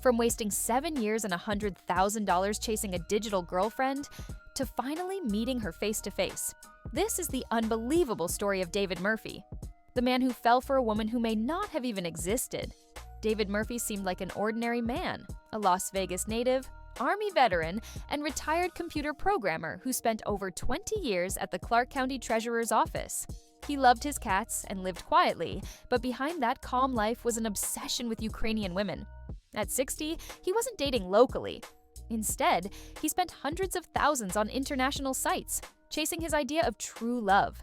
From wasting 7 years and $100,000 chasing a digital girlfriend to finally meeting her face to face. This is the unbelievable story of David Murphy, the man who fell for a woman who may not have even existed. David Murphy seemed like an ordinary man, a Las Vegas native, Army veteran, and retired computer programmer who spent over 20 years at the Clark County Treasurer's office. He loved his cats and lived quietly, but behind that calm life was an obsession with Ukrainian women. At 60, he wasn't dating locally. Instead, he spent hundreds of thousands on international sites, chasing his idea of true love.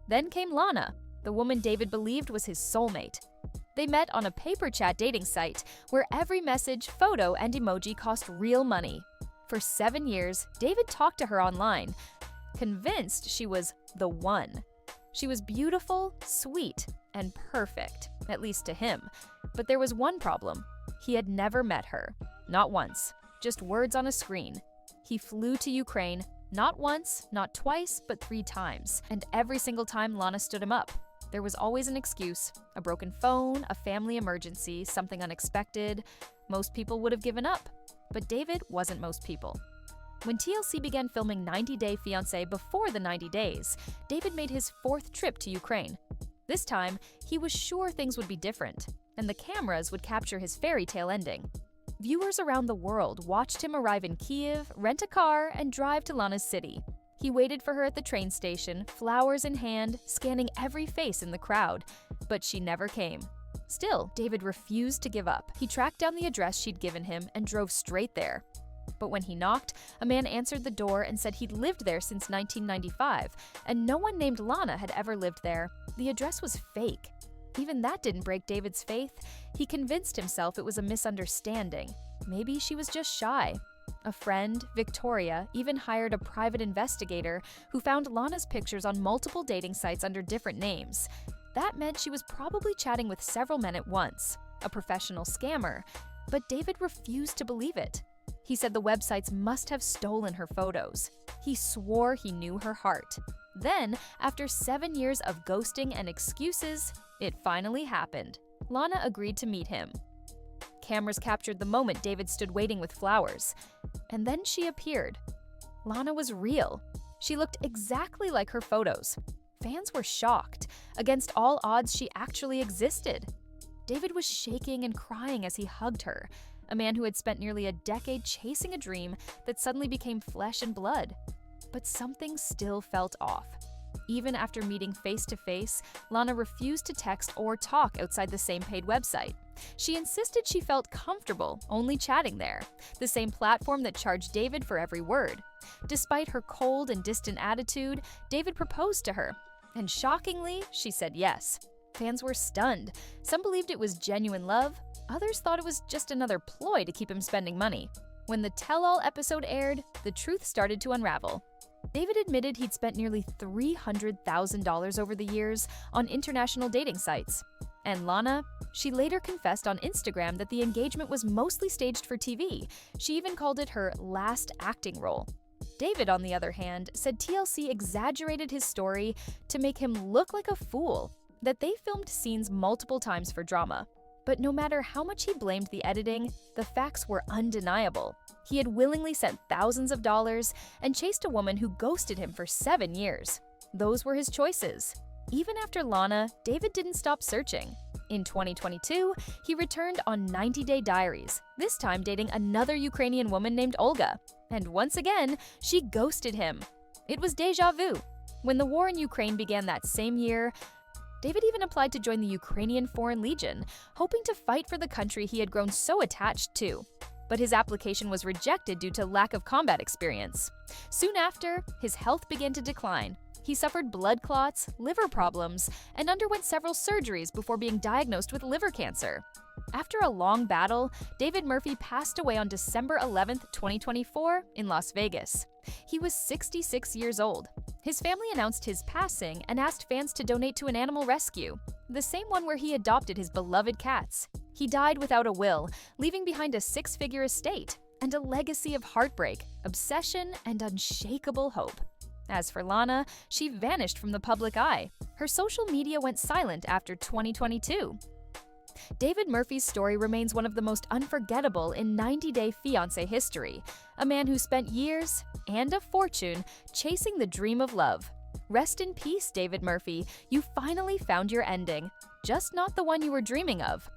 Then came Lana, the woman David believed was his soulmate. They met on a paper chat dating site where every message, photo, and emoji cost real money. For 7 years, David talked to her online, convinced she was the one. She was beautiful, sweet, and perfect, at least to him. But there was one problem. He had never met her. Not once. Just words on a screen. He flew to Ukraine, not once, not twice, but 3 times. And every single time Lana stood him up. There was always an excuse, a broken phone, a family emergency, something unexpected. Most people would have given up. But David wasn't most people. When TLC began filming 90 Day Fiancé before the 90 days, David made his 4th trip to Ukraine. This time, he was sure things would be different, and the cameras would capture his fairy tale ending. Viewers around the world watched him arrive in Kyiv, rent a car, and drive to Lana's city. He waited for her at the train station, flowers in hand, scanning every face in the crowd, but she never came. Still, David refused to give up. He tracked down the address she'd given him and drove straight there. But when he knocked, a man answered the door and said he'd lived there since 1995, and no one named Lana had ever lived there. The address was fake. Even that didn't break David's faith. He convinced himself it was a misunderstanding. Maybe she was just shy. A friend, Victoria, even hired a private investigator who found Lana's pictures on multiple dating sites under different names. That meant she was probably chatting with several men at once, a professional scammer. But David refused to believe it. He said the websites must have stolen her photos. He swore he knew her heart. Then, after 7 years of ghosting and excuses, it finally happened. Lana agreed to meet him. Cameras captured the moment David stood waiting with flowers. And then she appeared. Lana was real. She looked exactly like her photos. Fans were shocked. Against all odds, she actually existed. David was shaking and crying as he hugged her, a man who had spent nearly a decade chasing a dream that suddenly became flesh and blood. But something still felt off. Even after meeting face-to-face, Lana refused to text or talk outside the same paid website. She insisted she felt comfortable only chatting there, the same platform that charged David for every word. Despite her cold and distant attitude, David proposed to her, and shockingly, she said yes. Fans were stunned. Some believed it was genuine love, others thought it was just another ploy to keep him spending money. When the tell-all episode aired, the truth started to unravel. David admitted he'd spent nearly $300,000 over the years on international dating sites. And Lana, she later confessed on Instagram that the engagement was mostly staged for TV. She even called it her last acting role. David, on the other hand, said TLC exaggerated his story to make him look like a fool, that they filmed scenes multiple times for drama. But no matter how much he blamed the editing, the facts were undeniable. He had willingly sent thousands of dollars and chased a woman who ghosted him for 7 years. Those were his choices. Even after Lana, David didn't stop searching. In 2022, he returned on 90 Day Diaries, this time dating another Ukrainian woman named Olga. And once again, she ghosted him. It was déjà vu. When the war in Ukraine began that same year, David even applied to join the Ukrainian Foreign Legion, hoping to fight for the country he had grown so attached to. But his application was rejected due to lack of combat experience. Soon after, his health began to decline. He suffered blood clots, liver problems, and underwent several surgeries before being diagnosed with liver cancer. After a long battle, David Murphy passed away on December 11, 2024, in Las Vegas. He was 66 years old. His family announced his passing and asked fans to donate to an animal rescue, the same one where he adopted his beloved cats. He died without a will, leaving behind a 6-figure estate and a legacy of heartbreak, obsession, and unshakable hope. As for Lana, she vanished from the public eye. Her social media went silent after 2022. David Murphy's story remains one of the most unforgettable in 90-Day Fiancé history, a man who spent years and a fortune chasing the dream of love. Rest in peace, David Murphy. You finally found your ending, just not the one you were dreaming of.